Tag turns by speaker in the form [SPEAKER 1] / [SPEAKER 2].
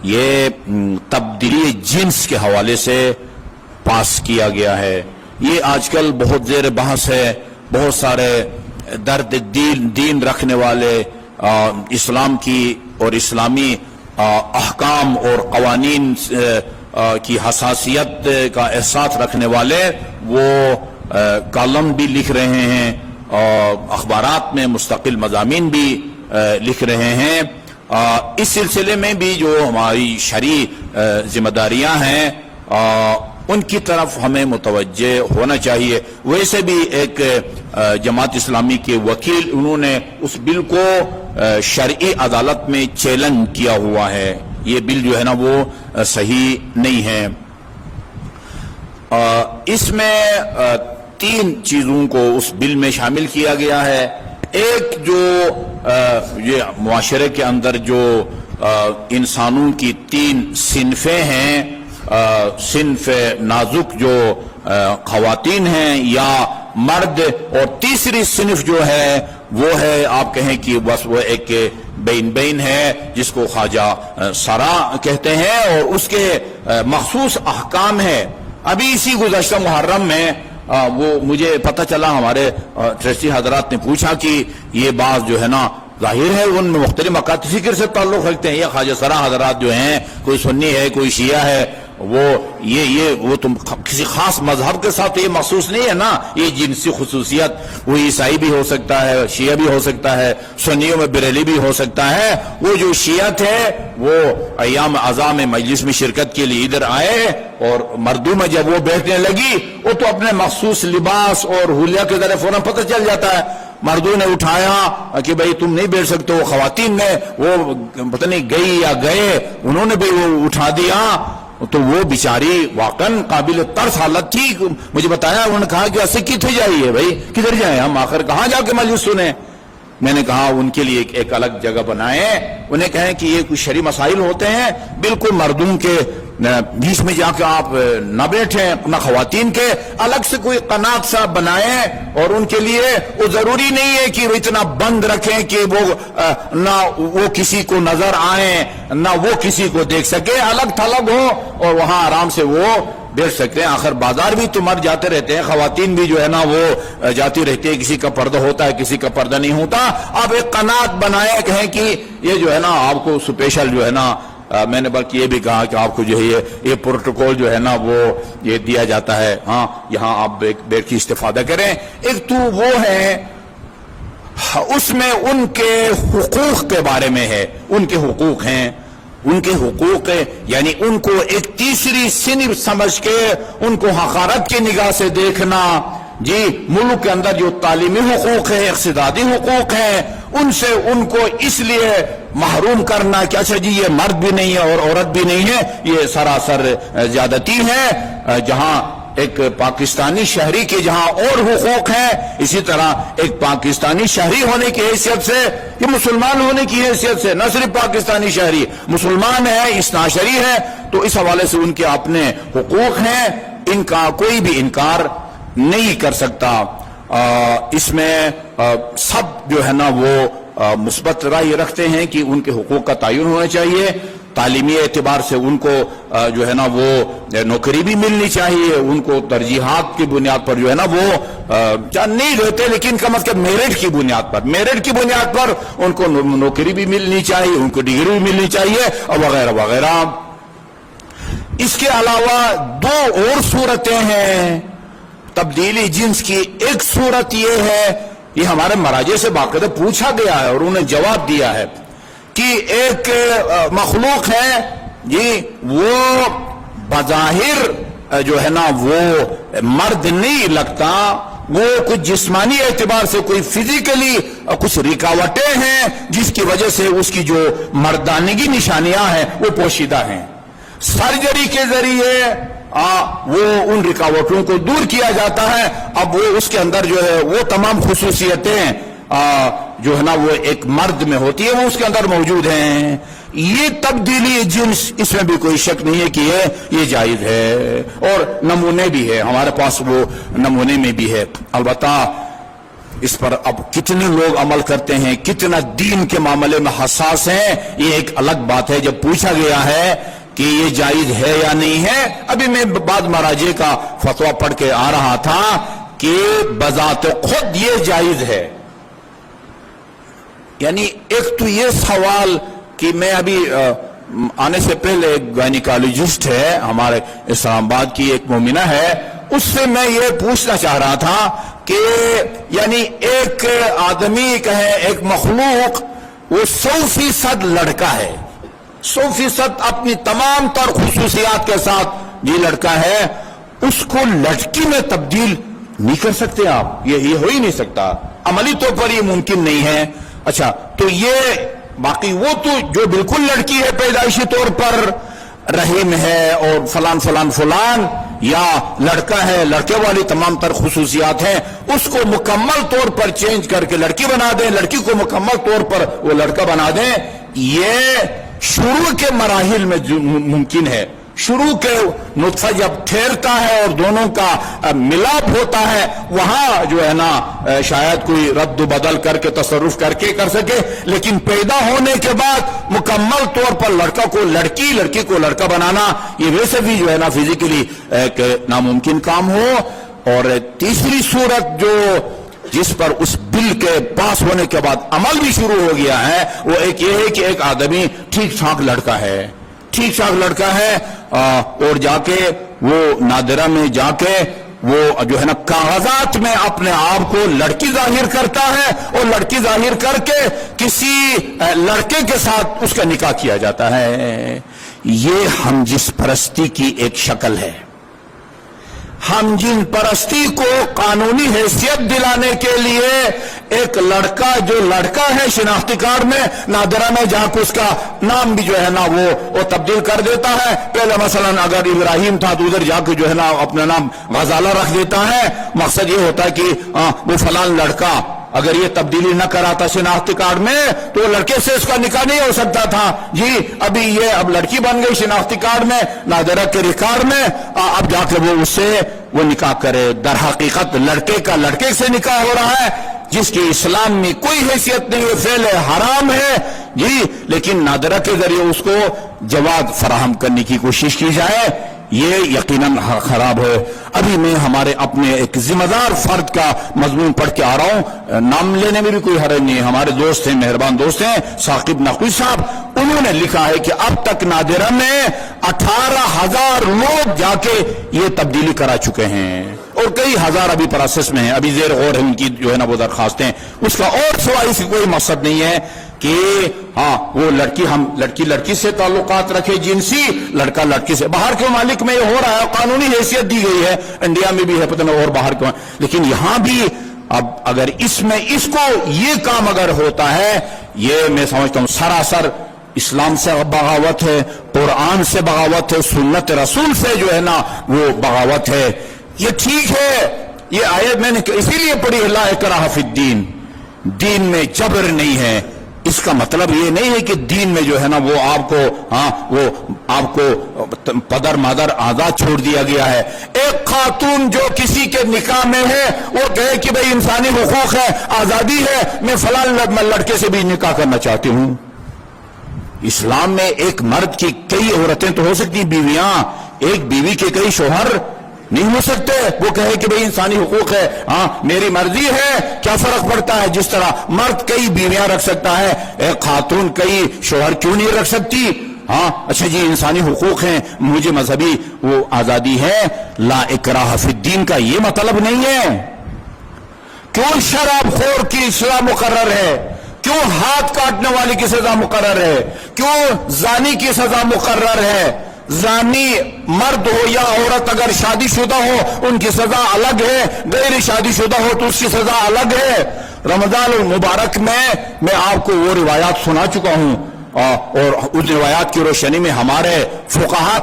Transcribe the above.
[SPEAKER 1] یہ تبدیلی جنس کے حوالے سے پاس کیا گیا ہے. یہ آج کل بہت زیر بحث ہے. بہت سارے درد دین رکھنے والے، اسلام کی اور اسلامی احکام اور قوانین کی حساسیت کا احساس رکھنے والے، وہ کالم بھی لکھ رہے ہیں، اخبارات میں مستقل مضامین بھی لکھ رہے ہیں. اس سلسلے میں بھی جو ہماری شرعی ذمہ داریاں ہیں ان کی طرف ہمیں متوجہ ہونا چاہیے. ویسے بھی ایک جماعت اسلامی کے وکیل، انہوں نے اس بل کو شرعی عدالت میں چیلنج کیا ہوا ہے. یہ بل جو ہے نا وہ صحیح نہیں ہے. اس میں 3 چیزوں کو اس بل میں شامل کیا گیا ہے. ایک جو یہ معاشرے کے اندر جو انسانوں کی 3 صنفیں ہیں، صنف نازک جو خواتین ہیں یا مرد، اور تیسری صنف جو ہے وہ ہے آپ کہیں کہ بس وہ ایک بین ہے جس کو خواجہ سرا کہتے ہیں، اور اس کے مخصوص احکام ہے. ابھی اسی گزشتہ محرم میں وہ مجھے پتہ چلا، ہمارے ٹرسٹی حضرات نے پوچھا کہ یہ بات جو ہے نا ظاہر ہے ان میں مختلف مکاتب فکر سے تعلق رکھتے ہیں. یہ خواجہ سرا حضرات جو ہیں، کوئی سنی ہے کوئی شیعہ ہے، وہ تم کسی خاص مذہب کے ساتھ یہ مخصوص نہیں ہے نا. یہ جنسی خصوصیت وہ عیسائی بھی ہو سکتا ہے، شیعہ بھی ہو سکتا ہے، سنیوں میں بریلی بھی ہو سکتا ہے. وہ جو شیعہ تھے وہ ایام اعضاء میں مجلس میں شرکت کے لیے ادھر آئے، اور مردوں میں جب وہ بیٹھنے لگی وہ تو اپنے مخصوص لباس اور حلیہ کے ذریعے فوراً پتہ چل جاتا ہے. مردوں نے اٹھایا کہ بھئی تم نہیں بیٹھ سکتے ہو. خواتین نے وہ پتہ نہیں گئی یا گئے، انہوں نے بھی وہ اٹھا دیا. تو وہ بیچاری واقعاً قابل ترس حالت تھی. مجھے بتایا، انہوں نے کہا کہ ایسے کتنے جائیے بھائی، کدھر جائیں ہم، آخر کہاں جا کے مجلس سنیں. میں نے کہا ان کے لیے ایک الگ جگہ بنائیں. انہیں کہیں کہ یہ کچھ شرعی مسائل ہوتے ہیں، بالکل مردوں کے بیچ میں جا کے آپ نہ بیٹھیں، نہ خواتین کے. الگ سے کوئی قنات سا بنائیں، اور ان کے لیے وہ ضروری نہیں ہے کہ وہ اتنا بند رکھیں کہ وہ نہ وہ کسی کو نظر آئیں نہ وہ کسی کو دیکھ سکے. الگ تھلگ ہو اور وہاں آرام سے وہ بیٹھ سکتے ہیں. آخر بازار بھی تو مرد جاتے رہتے ہیں، خواتین بھی جو ہے نا وہ جاتی رہتی ہے. کسی کا پردہ ہوتا ہے، کسی کا پردہ نہیں ہوتا. آپ ایک قنات بنائے، کہیں کہ یہ جو ہے نا آپ کو اسپیشل جو ہے نا، میں نے بلکہ یہ بھی کہا کہ آپ کو جو ہے یہ پروٹوکول جو ہے نا وہ یہ دیا جاتا ہے. ہاں، یہاں آپ بیٹھ کے استفادہ کریں. ایک تو وہ ہے، اس میں ان کے حقوق کے بارے میں ہے. ان کے حقوق ہیں، ان کے حقوق یعنی ان کو ایک تیسری صنف سمجھ کے ان کو حقارت کی نگاہ سے دیکھنا. جی، ملک کے اندر جو تعلیمی حقوق ہیں، اقتصادی حقوق ہیں، ان سے ان کو اس لیے محروم کرنا کہ اچھا جی یہ مرد بھی نہیں ہے اور عورت بھی نہیں ہے، یہ سراسر زیادتی ہے. جہاں ایک پاکستانی شہری کے جہاں اور حقوق ہیں، اسی طرح ایک پاکستانی شہری ہونے کی حیثیت سے، یہ مسلمان ہونے کی حیثیت سے، نہ صرف پاکستانی شہری، مسلمان ہے، اثنا عشری ہے، تو اس حوالے سے ان کے اپنے حقوق ہیں. ان کا کوئی بھی انکار نہیں کر سکتا. اس میں سب جو ہے نا وہ مثبت رائے رکھتے ہیں کہ ان کے حقوق کا تعین ہونا چاہیے. تعلیمی اعتبار سے ان کو جو ہے نا وہ نوکری بھی ملنی چاہیے. ان کو ترجیحات کی بنیاد پر جو ہے نا وہ نہیں رہتے، لیکن کم از کم میرٹ کی بنیاد پر ان کو نوکری بھی ملنی چاہیے، ان کو ڈگری بھی ملنی چاہیے، اور وغیرہ وغیرہ. اس کے علاوہ 2 اور صورتیں ہیں تبدیلی جنس کی. ایک صورت یہ ہے، یہ ہمارے مراجع سے باقاعدہ پوچھا گیا ہے اور انہوں نے جواب دیا ہے کہ ایک مخلوق ہے جی، وہ بظاہر جو ہے نا وہ مرد نہیں لگتا، وہ کچھ جسمانی اعتبار سے کوئی فزیکلی کچھ رکاوٹیں ہیں جس کی وجہ سے اس کی جو مردانگی نشانیاں ہیں وہ پوشیدہ ہیں. سرجری کے ذریعے وہ ان رکاوٹوں کو دور کیا جاتا ہے. اب وہ اس کے اندر جو ہے وہ تمام خصوصیتیں جو ہے نا وہ ایک مرد میں ہوتی ہے وہ اس کے اندر موجود ہیں. یہ تبدیلی جنس، اس میں بھی کوئی شک نہیں ہے کہ یہ جائز ہے، اور نمونے بھی ہے ہمارے پاس، وہ نمونے میں بھی ہے. البتہ इस पर अब कितने लोग अमल करते हैं, कितना दीन के मामले में हसास हैं, ये एक अलग बात है। जब पूछा गया है कि ये जायज है या नहीं है, अभी मैं बाद मराजे का फतवा पढ़ के आ रहा था कि बजाते खुद ये जायज है। यानी एक तो ये सवाल कि मैं अभी आने से पहले एक गायनिकोलॉजिस्ट है हमारे इस्लामाबाद की, एक मोमिना है, उससे मैं ये पूछना चाह रहा था कि यानी एक आदमी कहे, एक मखलूक वो 100% लड़का है, 100% अपनी तमाम तर खुसूसियात के साथ ये लड़का है, उसको लड़की में तब्दील नहीं कर सकते आप? ये हो ही नहीं सकता, अमली तौर पर ये मुमकिन नहीं है। अच्छा, तो ये बाकी वो तो जो बिल्कुल लड़की है पैदाइशी तौर पर, रहीम है और फलान फलान फलान, या लड़का है, लड़के वाली तमाम तर खुसूसियात हैं, उसको मुकम्मल तौर पर चेंज करके लड़की बना दें, लड़की को मुकम्मल तौर पर वो लड़का बना दें, ये शुरू के मराहिल में मुमकिन है। शुरू के नुत्फा जब ठहरता है और दोनों का मिलाप होता है, वहां जो है ना शायद कोई रद्द बदल करके तसर्रुफ करके कर सके, लेकिन पैदा होने के बाद मुकम्मल तौर पर लड़का को लड़की, लड़की को लड़का बनाना, ये वैसे भी जो है ना फिजिकली एक नामुमकिन काम हो। और तीसरी सूरत जो जिस पर उस बिल के पास होने के बाद अमल भी शुरू हो गया है, वो एक ये है कि एक आदमी ठीक ठाक लड़का है, ठीक ठाक लड़का है, और जाके वो नादिरा में जाके वो जो है ना कागजात में अपने आप को लड़की जाहिर करता है, और लड़की जाहिर करके किसी लड़के के साथ उसका निकाह किया जाता है। ये हम जिस परस्ती की एक शक्ल है। हम जिन परस्ती को कानूनी हैसियत दिलाने के लिए एक लड़का जो लड़का है शिनाख्ती कार्ड में नादरा में जाकर उसका नाम भी जो है ना वो तब्दील कर देता है। पहले मसलन अगर इब्राहिम था तो उधर जाकर जो है ना अपना नाम गजाला रख देता है। मकसद ये होता है कि वो फलान लड़का, अगर ये तब्दीली न कराता शिनाख्ती कार्ड में तो लड़के से उसका निकाह नहीं हो सकता था जी। अभी ये अब लड़की बन गई शिनाख्ती कार्ड में, नादरा के रिकॉर्ड में, अब जाके वो उससे वो निकाह करे। दर हकीकत लड़के का लड़के से निकाह हो रहा है, जिसकी इस्लाम में कोई हैसियत नहीं है, फेल है, हराम है जी। लेकिन नादरा के जरिए उसको जवाब फराहम करने की कोशिश की जाए, ये यकीनन खराब है। अभी मैं हमारे अपने एक जिम्मेदार फर्द का मजमून पढ़ के आ रहा हूं, नाम लेने में भी कोई हर्ज नहीं है। हमारे दोस्त हैं, मेहरबान दोस्त हैं, साकिब नकवी साहब, उन्होंने लिखा है कि अब तक नादिरा में 18,000 लोग जाके ये तब्दीली करा चुके हैं, और कई हजार अभी प्रोसेस में है, अभी जेर गौर है उनकी जो है ना वो दरखास्तें। उसका और सिवाय इसकी कोई मकसद नहीं है कि हाँ वो लड़की, हम लड़की से ताल्लुकात रखे जिनसी, लड़का लड़की से। बाहर के मालिक में ये हो रहा है, कानूनी हैसियत दी गई है, इंडिया में भी है पता नहीं और बाहर के, लेकिन यहां भी अब अगर इसमें इसको ये काम अगर होता है, ये मैं समझता हूं सरासर इस्लाम से बगावत है, कुरान से बगावत है, सुन्नत रसूल से जो है ना वो बगावत है। ये ठीक है, ये आयत मैंने इसीलिए पढ़ी है, ला इकराह फिद्दीन, दीन में जबर नहीं है। इसका मतलब ये नहीं है कि दीन में जो है ना वो आपको पदर मादर आजाद छोड़ दिया गया है। एक खातून जो किसी के निकाह में है वो कहे कि भाई इंसानी हुकूक है, आजादी है, मैं फलान लड़के से भी निकाह करना चाहती हूं। इस्लाम में एक मर्द की कई औरतें तो हो सकती, बीवियां, एक बीवी के कई शोहर नहीं हो सकते। वो कहे कि भाई इंसानी हुकूक है, हाँ मेरी मर्जी है, क्या फर्क पड़ता है। जिस तरह मर्द कई बीवियां रख सकता है, एक खातून कई शोहर क्यों नहीं रख सकती। हाँ अच्छा जी, इंसानी हुकूक है, मुझे मजहबी वो आजादी है। ला इकराह फिद्दीन का ये मतलब नहीं है। क्यों शराबखोर की सजा मुकर्रर है, क्यों हाथ काटने वाले की सजा मुकर्रर है, क्यों जानी की सजा मुकर्रर है। जानी मर्द हो या औरत अगर शादीशुदा हो उनकी सजा अलग है, गैर शादीशुदा हो तो उसकी सजा अलग है। रमजान मुबारक में मैं आपको वो रिवायात सुना चुका हूं, और उस रिवायात की रोशनी में हमारे फुकाहा